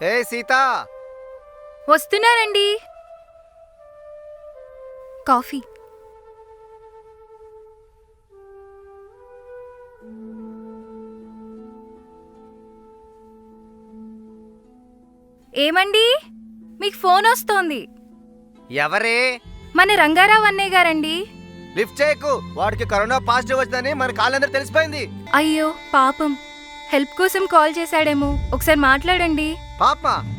హే సీత, వస్తున్నానండి. కాఫీ. ఏమండి, మీకు ఫోన్ వస్తోంది. ఎవరే? మన రంగారావు అన్నయ్య గారండి. లిఫ్ట్ చేయకు, వాడికి కరోనా పాజిటివ్ వచ్చిందని మన కాళ్ళందరూ తెలిసిపోయింది. అయ్యో పాపం, హెల్ప్ కోసం కాల్ చేశాడేమో, ఒకసారి మాట్లాడండి.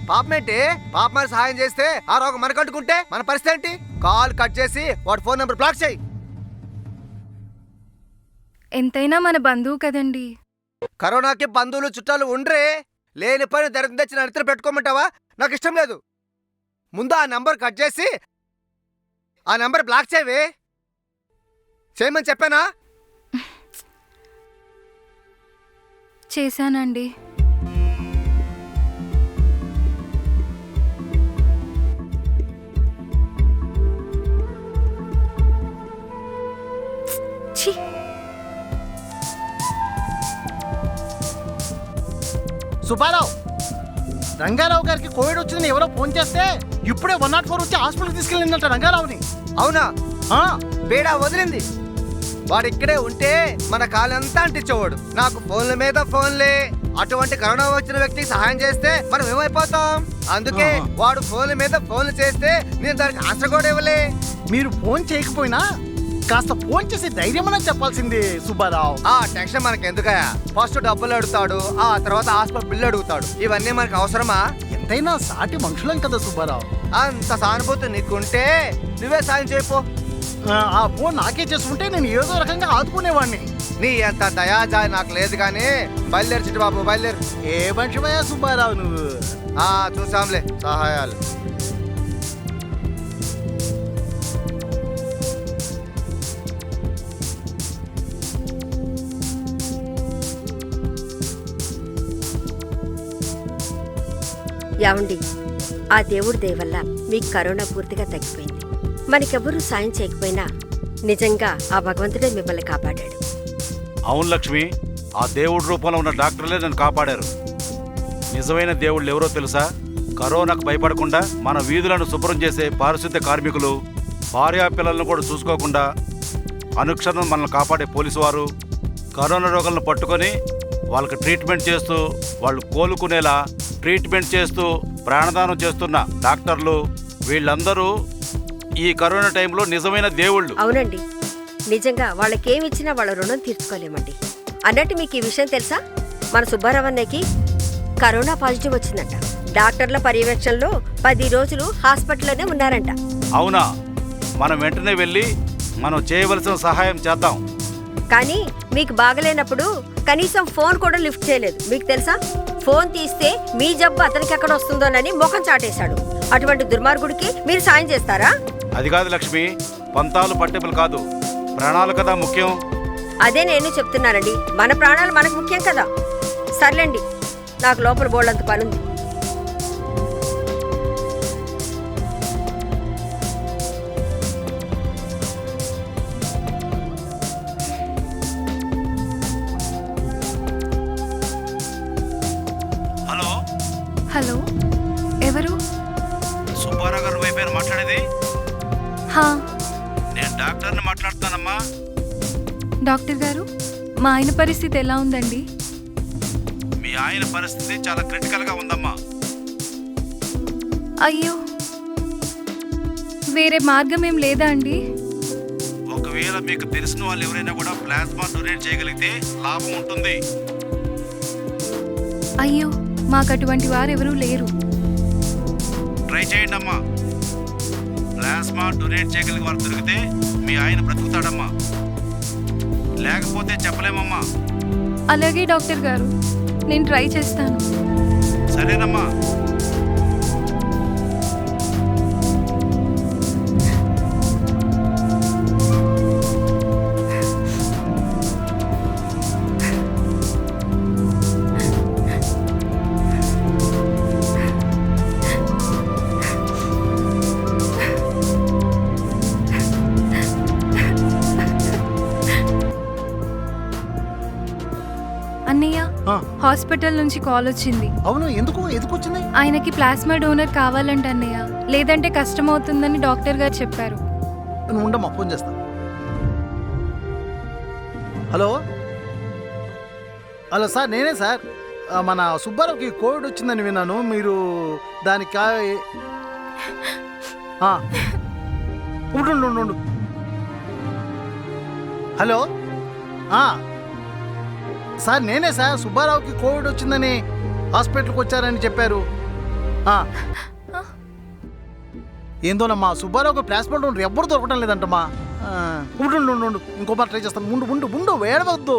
పాపమేంటి? పాప సహాయం చేస్తే ఆ రోగం మనకంటుకుంటే మన పరిస్థితి ఏంటి? కాల్ కట్ చేసి వాడి ఫోన్ నెంబర్ బ్లాక్ చేయి. ఎంతైనా మన బంధువు కదండి. కరోనాకి బంధువులు చుట్టాలు ఉండ్రే. లేని పని దరిద్రం తెచ్చి నడిత్ర పెట్టుకోమంటావా? నాకు ఇష్టం లేదు. ముందు ఆ నంబర్ కట్ చేసి ఆ నంబర్ బ్లాక్ చేయవే. చేయమని చెప్పానా? చేశానండి. ఛీ! సుబ్బారావు, రంగారావు గారికి కోవిడ్ వచ్చిందని ఎవరో ఫోన్ చేస్తే ఇప్పుడే 104 వచ్చి హాస్పిటల్కి తీసుకెళ్ళిందంట రంగారావుని. అవునా? ఆ, బేడా వదిలింది. వాడు ఇక్కడే ఉంటే మన కాలంతా అంటించేవాడు. నాకు ఫోన్ల మీద ఫోన్లే. అటువంటి కరోనా వచ్చిన వ్యక్తికి సహాయం చేస్తే మనం ఏమైపోతాం? అందుకే వాడు ఫోన్ల మీద ఫోన్లు చేస్తే నేను దానికి ఆన్సర్ కూడా ఇవ్వలే. మీరు ఫోన్ చేయకపోయినా కాస్త ఫోన్ చేసి ధైర్యమని చెప్పాల్సింది సుబ్బారావు. ఆ టెన్షన్ మనకి ఎందుకయా? ఫస్ట్ డబ్బులు అడుగుతాడు, ఆ తర్వాత హాస్పిటల్ బిల్లు అడుగుతాడు. ఇవన్నీ మనకు అవసరమా? ఎంతైనా సాటి మనుషులం కదా సుబ్బారావు. అంత సానుభూతి నీకుంటే నువ్వే సాయం చేయపో. ఆ ఫోన్ నాకే చేసుకుంటే నేను ఏదో రకంగా ఆదుకునేవాడిని. నీ అంత దయాజాయి నాకు లేదు కానీ బయలుదేరి చిట్టు బాబు, బయలుదేరు. ఏ మనిషివయ్యా సుబ్బారావు నువ్వు? చూసాంలే సహాయాలు. యావండి, ఆ దేవుడి దయ వల్ల మీకు కరోనా పూర్తిగా తగ్గిపోయింది. మనకెవ్వరూ సాయం చేయకపోయినా నిజంగా ఆ భగవంతుడే మిమ్మల్ని కాపాడాడు. అవును లక్ష్మి, ఆ దేవుడి రూపంలో ఉన్న డాక్టర్లే నన్ను కాపాడారు. నిజమైన దేవుళ్ళు ఎవరో తెలుసా? కరోనాకు భయపడకుండా మన వీధులను శుభ్రం చేసే పారిశుద్ధ్య కార్మికులు, భార్యా పిల్లలను కూడా చూసుకోకుండా అనుక్షణం మనల్ని కాపాడే పోలీసు వారు, కరోనా రోగులను పట్టుకొని వాళ్ళకి ట్రీట్మెంట్ చేస్తూ వాళ్ళు కోలుకునేలా ట్రీట్మెంట్ చేస్తూ ప్రాణదానం చేస్తున్న డాక్టర్లు, వీళ్ళందరూ ఈ కరోనా టైంలో నిజమైన దేవుళ్ళు. అవునండి, నిజంగా వాళ్ళకేమిచ్చినా వాళ్ళ రుణం తీర్చుకోలేమండి. అన్నట్టు మీకు ఈ విషయం తెలుసా? మన సుబ్బారావు అన్నయ్యకి కరోనా పాజిటివ్ వచ్చిందంట. డాక్టర్ల పర్యవేక్షణలో 10 రోజులు హాస్పిటల్లోనే ఉన్నారంట. అవునా? మనం వెంటనే వెళ్ళి మనం చేయవలసిన సహాయం చేద్దాం. కానీ మీకు బాగలేనప్పుడు కనీసం ఫోన్ కూడా లిఫ్ట్ చేయలేదు. మీకు తెలుసా? ఫోన్ తీస్తే మీ జబ్బు అతనికి ఎక్కడ వస్తుందోనని ముఖం చాటేశాడు. అటువంటి దుర్మార్గుడికి మీరు సాయం చేస్తారా? అది కాదు లక్ష్మి, పంతాలు పట్టింపులు కాదు, ప్రాణాలు కదా ముఖ్యం. అదే నేను చెప్తున్నానండి, మన ప్రాణాలు మనకు ముఖ్యం కదా. సర్లేండి, నాకు లోపల బోల్డంత పనుంది. హలో హలో, ఎవరు? సుబ్బారావు గారు వైపేన మాట్లాడేది? హా, నేను డాక్టర్ని మాట్లాడుతానమ్మా. డాక్టర్ గారు, మా ఆయన పరిస్థితి ఎలా ఉందండి? మీ ఆయన పరిస్థితి చాలా క్రిటికల్గా ఉందమ్మా. అయ్యో, వేరే మార్గం ఏం లేదా అండి? ఒకవేళ మీకు తెలిసిన వాళ్ళు ఎవరైనా కూడా ప్లాస్మా డొనేట్ చేయగలిగితే లాభం ఉంటుంది. అయ్యో, మాకు అటువంటి వారు ఎవరూ లేరు. ట్రై చేయండి అమ్మా. ప్లాస్మా డొనేట్ చేయగలిగే వారు దొరికితే మీ ఆయన బ్రతుకుతాడమ్మా, లేకపోతే చెప్పలేమమ్మా. అలాగే డాక్టర్ గారు, నేను ట్రై చేస్తాను. సరేనమ్మా. అన్నయ్య ఆ, హాస్పిటల్ నుంచి కాల్ వచ్చింది. అవును, ఎందుకు వచ్చింది? ఆయనకి ప్లాస్మా డోనర్ కావాలంట అన్నయ్య, లేదంటే కష్టం అవుతుందని డాక్టర్ గారు చెప్పారు. నువ్వు ఉండమ్మా, ఫోన్ చేస్తా. హలో హలో సార్, నేనే సార్. మన సుబ్బారావుకి కోవిడ్ వచ్చిందని విన్నాను. మీరు దానికి ఉండు. హలో సార్, నేనే సార్. సుబ్బారావుకి కోవిడ్ వచ్చిందని హాస్పిటల్కి వచ్చారని చెప్పారు. ఏందోనమ్మా, సుబ్బారావుకి ప్లాస్మా డోనర్ ఎవ్వరు దొరకడం లేదంటమ్మా. ఉండు, ఇంకో మాట ట్రై చేస్తాను. ఉండు, వేడవద్దు.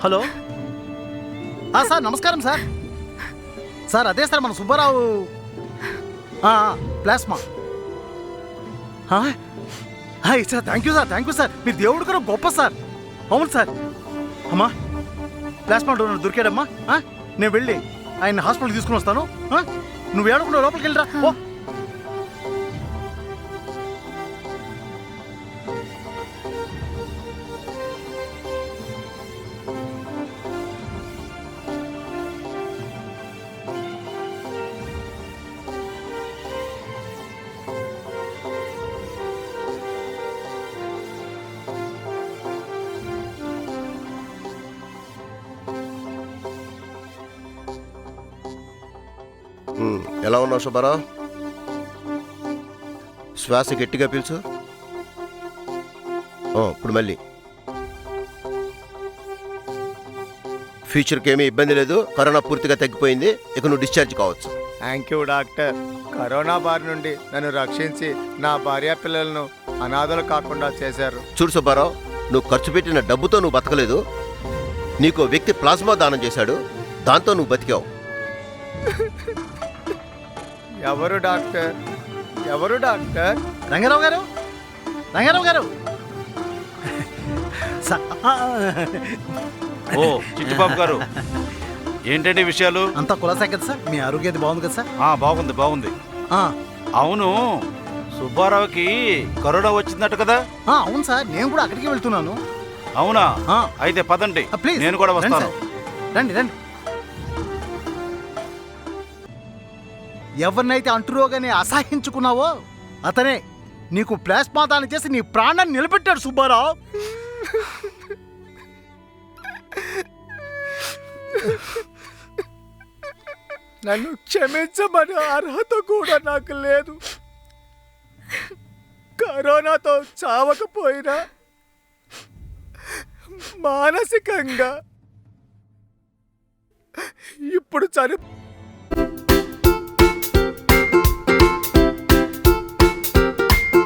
హలో సార్, నమస్కారం సార్. సార్ అదే సార్, మన Subbarao plasma. Sir thank you sir. మీరు దేవుడు కూడా గొప్ప సార్. అవును సార్. అమ్మా, ప్లాస్మా డోనర్ దొరికాడమ్మా. నేను వెళ్ళి ఆయన హాస్పిటల్కి తీసుకుని వస్తాను. నువ్వు ఏడకుండా లోపలికి వెళ్ళరా. ఓ ఎలా ఉన్నావు సుబ్బారావు? శ్వాస గట్టిగా పీల్చు. ఇప్పుడు మళ్ళీ. ఫ్యూచర్కి ఏమీ ఇబ్బంది లేదు. కరోనా పూర్తిగా తగ్గిపోయింది. ఇక నువ్వు డిశ్చార్జ్ కావచ్చు. Thank you doctor. కరోనా బారి నుండి నన్ను రక్షించి నా భార్య పిల్లలను అనాథలు కాకుండా చేశారు. చూడు సుబ్బారావు, నువ్వు ఖర్చు పెట్టిన డబ్బుతో నువ్వు బతకలేదు. నీకు వ్యక్తి ప్లాస్మా దానం చేశాడు, దాంతో నువ్వు బతికావు. ఎవరు డాక్టర్? రంగారావు గారు. ఓ చిట్టిబాబు గారు, ఏంటండి విషయాలు? అంతా కులాసా కదా సార్? మీ ఆరోగ్యం బాగుంది కదా సార్? బాగుంది. అవును, సుబ్బారావుకి కరోనా వచ్చిందట కదా? అవును సార్, నేను కూడా అక్కడికి వెళ్తున్నాను. అవునా? అయితే పదండి, ప్లీజ్ నేను కూడా వస్తాను. రండి. ఎవరినైతే అంటురోగానే అసహించుకున్నావో అతనే నీకు ప్లాస్మా దానం చేసి నీ ప్రాణాన్ని నిలబెట్టాడు సుబ్బారావు. నన్ను క్షమించమని అర్హత కూడా నాకు లేదు. కరోనాతో చావకపోయినా మానసికంగా ఇప్పుడు